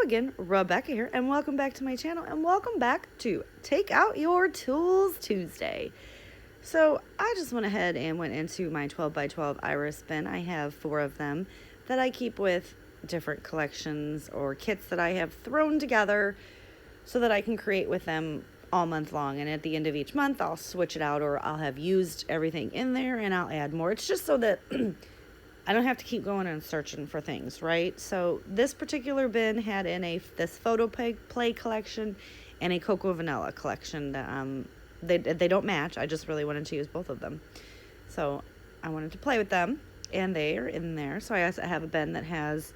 again, Rebecca here, and welcome back to my channel, and welcome back to Take Out Your Tools Tuesday. So I just went ahead and went into my 12 by 12 iris bin. I have 4 of them that I keep with different collections or kits that I have thrown together so that I can create with them all month long. And at the end of each month, I'll switch it out, or I'll have used everything in there and I'll add more. It's just so that I don't have to keep going and searching for things, right? So this particular bin had in this photo play collection and a Cocoa Vanilla collection that they don't match. I just really wanted to use both of them. So I wanted to play with them, and they are in there. So I also have a bin that has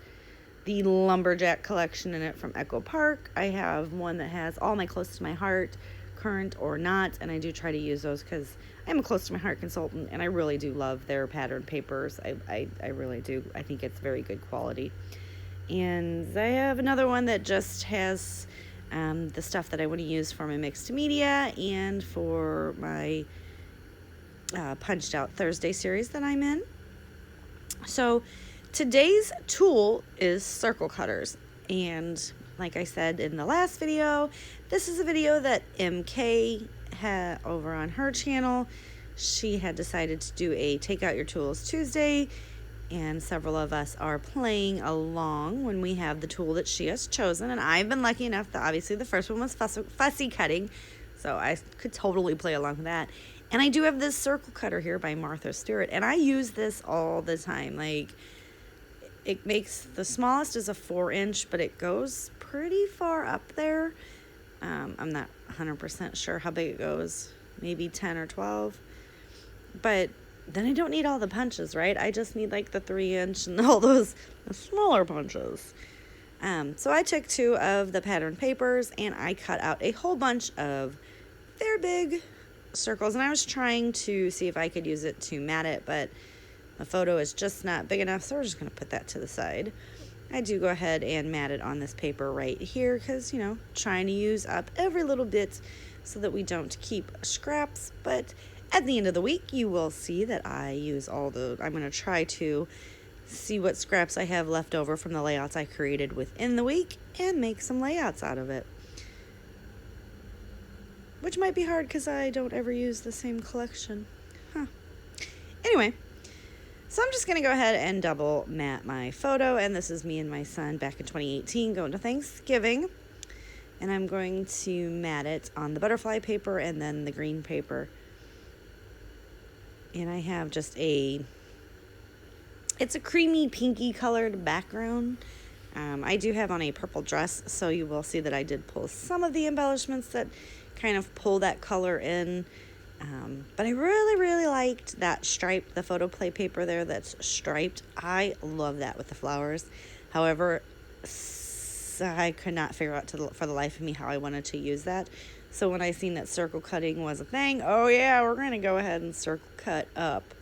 the Lumberjack collection in it from Echo Park. I have one that has All My Close to My Heart, current or not, and I do try to use those because I'm a Close to My Heart consultant, and I really do love their pattern papers. I really do. I think it's very good quality. And I have another one that just has the stuff that I want to use for my mixed media and for my Punched Out Thursday series that I'm in. So today's tool is circle cutters, and like I said in the last video, this is a video that MK had over on her channel. She had decided to do a Take Out Your Tools Tuesday, and several of us are playing along when we have the tool that she has chosen. And I've been lucky enough that obviously the first one was fussy cutting, so I could totally play along with that. And I do have this circle cutter here by Martha Stewart, and I use this all the time. Like, it makes, the smallest is a 4-inch, but it goes pretty far up there. I'm not 100% sure how big it goes, maybe 10 or 12. But then I don't need all the punches, right? I just need like the 3-inch and all those smaller punches. So I took 2 of the pattern papers and I cut out a whole bunch of their big circles. And I was trying to see if I could use it to mat it, but the photo is just not big enough, so we're just going to put that to the side. I do go ahead and mat it on this paper right here because, you know, trying to use up every little bit so that we don't keep scraps. But at the end of the week, you will see that I use all the, I'm going to try to see what scraps I have left over from the layouts I created within the week and make some layouts out of it. Which might be hard because I don't ever use the same collection. Anyway. So I'm just going to go ahead and double mat my photo, and this is me and my son back in 2018 going to Thanksgiving, and I'm going to mat it on the butterfly paper and then the green paper. And I have just it's a creamy pinky colored background. I do have on a purple dress, so you will see that I did pull some of the embellishments that kind of pull that color in. But I really liked that stripe, the photo play paper there that's striped. I love that with the flowers. However, I could not figure out for the life of me how I wanted to use that. So when I seen that circle cutting was a thing, oh yeah, we're going to go ahead and circle cut up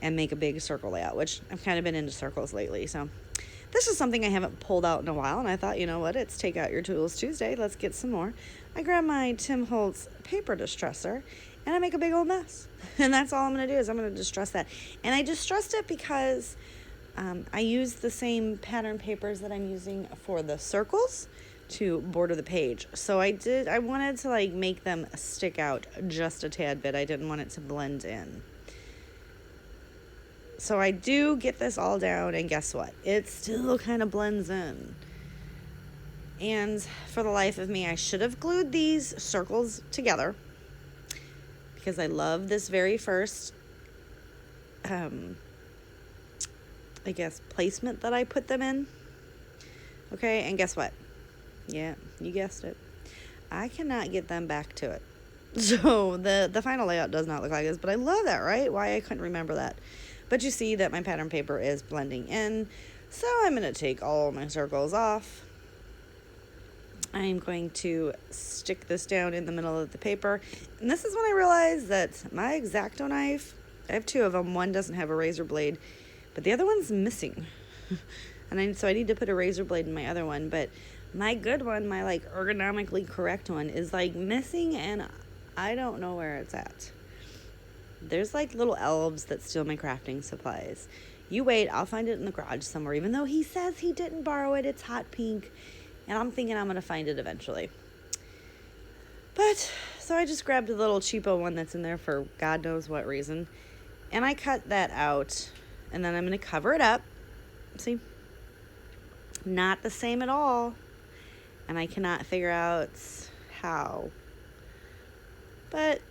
and make a big circle layout, which I've kind of been into circles lately. So this is something I haven't pulled out in a while, and I thought, you know what, it's Take Out Your Tools Tuesday. Let's get some more. I grabbed my Tim Holtz paper distressor, and I make a big old mess. And that's all I'm going to do is I'm going to distress that. And I distressed it because I used the same pattern papers that I'm using for the circles to border the page. So I wanted to like make them stick out just a tad bit. I didn't want it to blend in. So I do get this all down, and guess what? It still kind of blends in. And for the life of me, I should have glued these circles together because I love this very first, I guess, placement that I put them in. Okay, and guess what? Yeah, you guessed it. I cannot get them back to it. So the final layout does not look like this, but I love that, right? Why I couldn't remember that. But you see that my pattern paper is blending in, so I'm going to take all my circles off. I'm going to stick this down in the middle of the paper. And this is when I realized that my X-Acto knife, I have 2 of them. One doesn't have a razor blade, but the other one's missing. So I need to put a razor blade in my other one. But my good one, my like ergonomically correct one, is like missing, and I don't know where it's at. There's like little elves that steal my crafting supplies. You wait, I'll find it in the garage somewhere, even though he says he didn't borrow it. It's hot pink. And I'm thinking I'm going to find it eventually. But, so I just grabbed a little cheapo one that's in there for God knows what reason. And I cut that out. And then I'm going to cover it up. See? Not the same at all. And I cannot figure out how. But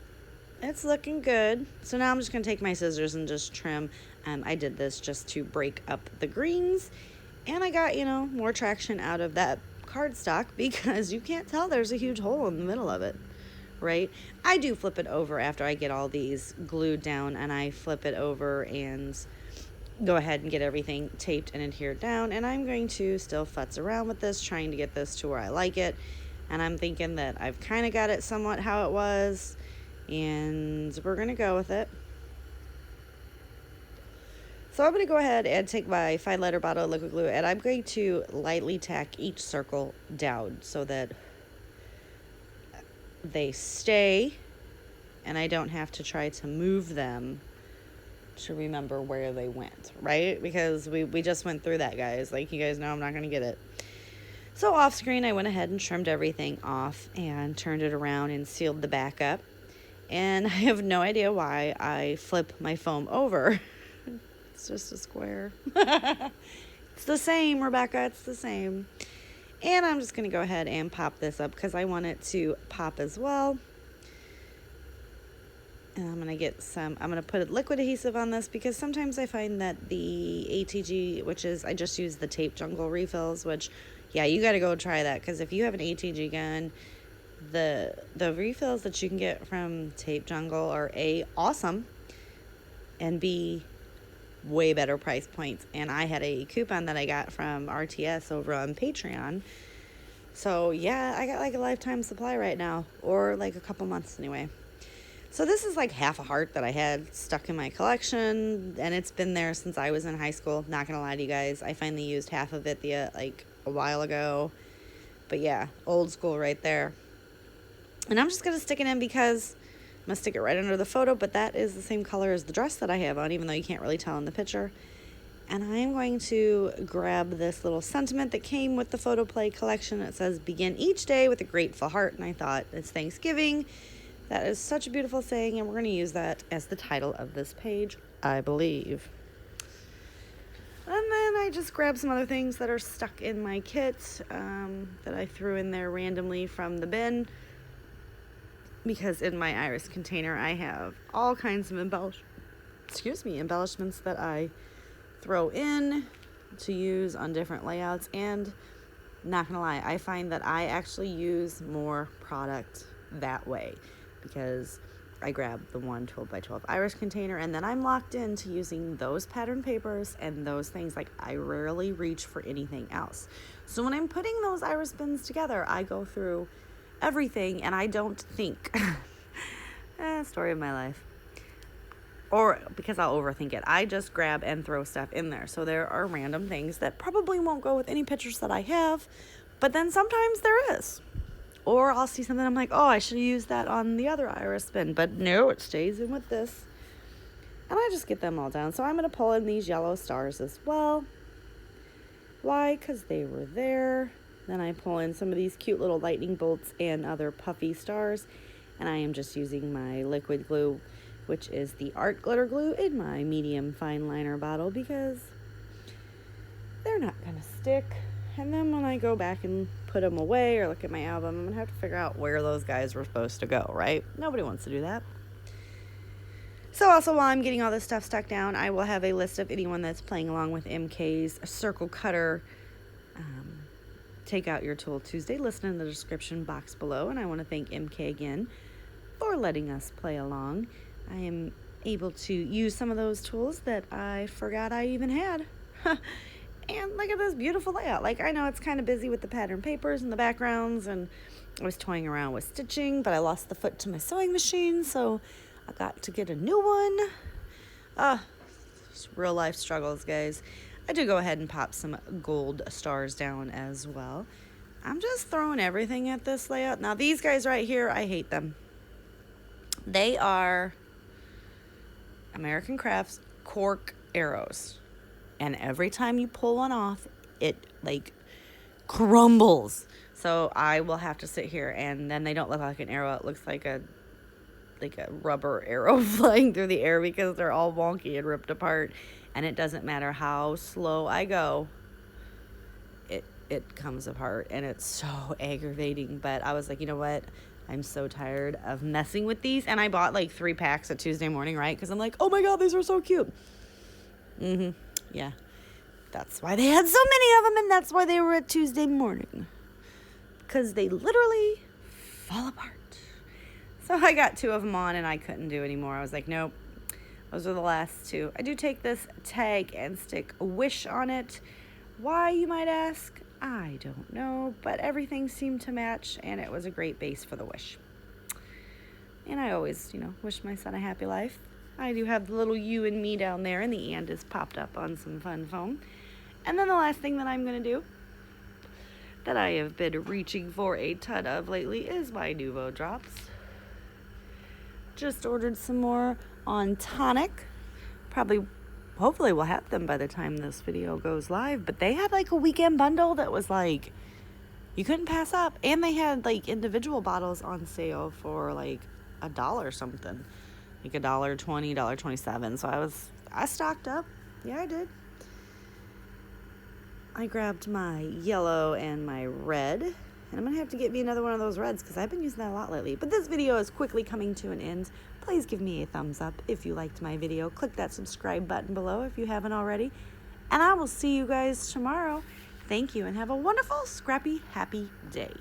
it's looking good. So now I'm just going to take my scissors and just trim. I did this just to break up the greens. And I got, more traction out of that cardstock because you can't tell there's a huge hole in the middle of it, right? I do flip it over after I get all these glued down, and I flip it over and go ahead and get everything taped and adhered down. And I'm going to still futz around with this, trying to get this to where I like it. And I'm thinking that I've kind of got it somewhat how it was, and we're going to go with it. So I'm going to go ahead and take my 5-liter bottle of liquid glue, and I'm going to lightly tack each circle down so that they stay and I don't have to try to move them to remember where they went, right? Because we just went through that, guys. Like, you guys know I'm not going to get it. So off screen, I went ahead and trimmed everything off and turned it around and sealed the back up. And I have no idea why I flip my foam over. It's just a square. It's the same, Rebecca. It's the same. And I'm just going to go ahead and pop this up because I want it to pop as well. And I'm going to put a liquid adhesive on this because sometimes I find that the ATG, which is, I just use the Tape Jungle refills, which, yeah, you got to go try that because if you have an ATG gun, the refills that you can get from Tape Jungle are A, awesome, and B, way better price points. And I had a coupon that I got from RTS over on Patreon. So yeah, I got like a lifetime supply right now, or like a couple months anyway. So this is like half a heart that I had stuck in my collection, and it's been there since I was in high school. Not gonna lie to you guys, I finally used half of it like a while ago. But yeah, old school right there. And I'm just gonna stick it in because I'm going to stick it right under the photo, but that is the same color as the dress that I have on, even though you can't really tell in the picture. And I am going to grab this little sentiment that came with the Photo Play collection. It says, begin each day with a grateful heart. And I thought, it's Thanksgiving. That is such a beautiful saying, and we're going to use that as the title of this page, I believe. And then I just grabbed some other things that are stuck in my kit that I threw in there randomly from the bin. Because in my iris container, I have all kinds of embellishments that I throw in to use on different layouts. And not gonna lie, I find that I actually use more product that way because I grab the 12x12 iris container, and then I'm locked into using those pattern papers and those things. Like, I rarely reach for anything else. So when I'm putting those iris bins together, I go through everything, and I don't think. Story of my life. Or because I'll overthink it, I just grab and throw stuff in there. So there are random things that probably won't go with any pictures that I have, but then sometimes there is. Or I'll see something, I'm like, oh, I should have used that on the other iris bin, but no, it stays in with this. And I just get them all down. So I'm going to pull in these yellow stars as well. Why? Because they were there. Then I pull in some of these cute little lightning bolts and other puffy stars. And I am just using my liquid glue, which is the Art Glitter Glue in my medium fine liner bottle, because they're not going to stick. And then when I go back and put them away or look at my album, I'm going to have to figure out where those guys were supposed to go, right? Nobody wants to do that. So also, while I'm getting all this stuff stuck down, I will have a list of anyone that's playing along with MK's Circle Cutter Take Out Your Tool Tuesday listed in the description box below. And I want to thank MK again for letting us play along. I am able to use some of those tools that I forgot I even had. And look at this beautiful layout. Like, I know it's kind of busy with the pattern papers and the backgrounds, and I was toying around with stitching, but I lost the foot to my sewing machine, so I got to get a new one. Real life struggles, guys. I do go ahead and pop some gold stars down as well. I'm just throwing everything at this layout. Now, these guys right here, I hate them. They are American Crafts cork arrows. And every time you pull one off, it like crumbles. So I will have to sit here, and then they don't look like an arrow. It looks like a rubber arrow flying through the air because they're all wonky and ripped apart. And it doesn't matter how slow I go, it comes apart, and it's so aggravating. But I was like, you know what? I'm so tired of messing with these. And I bought like 3 packs at Tuesday morning, right? Because I'm like, oh my God, these are so cute. Yeah. That's why they had so many of them, and that's why they were at Tuesday morning. Because they literally fall apart. So I got 2 of them on, and I couldn't do anymore. I was like, nope. Those are the last 2. I do take this tag and stick a wish on it. Why, you might ask? I don't know, but everything seemed to match, and it was a great base for the wish. And I always, wish my son a happy life. I do have the little you and me down there, and the and is popped up on some fun foam. And then the last thing that I'm going to do, that I have been reaching for a ton of lately, is my Nuvo drops. Just ordered some more on Tonic. Hopefully we'll have them by the time this video goes live. But they had like a weekend bundle that was like, you couldn't pass up. And they had like individual bottles on sale for like $1 something. Like $1.20, $1.27. So I stocked up. Yeah, I did. I grabbed my yellow and my red. And I'm going to have to get me another one of those reds because I've been using that a lot lately. But this video is quickly coming to an end. Please give me a thumbs up if you liked my video. Click that subscribe button below if you haven't already. And I will see you guys tomorrow. Thank you, and have a wonderful, scrappy, happy day.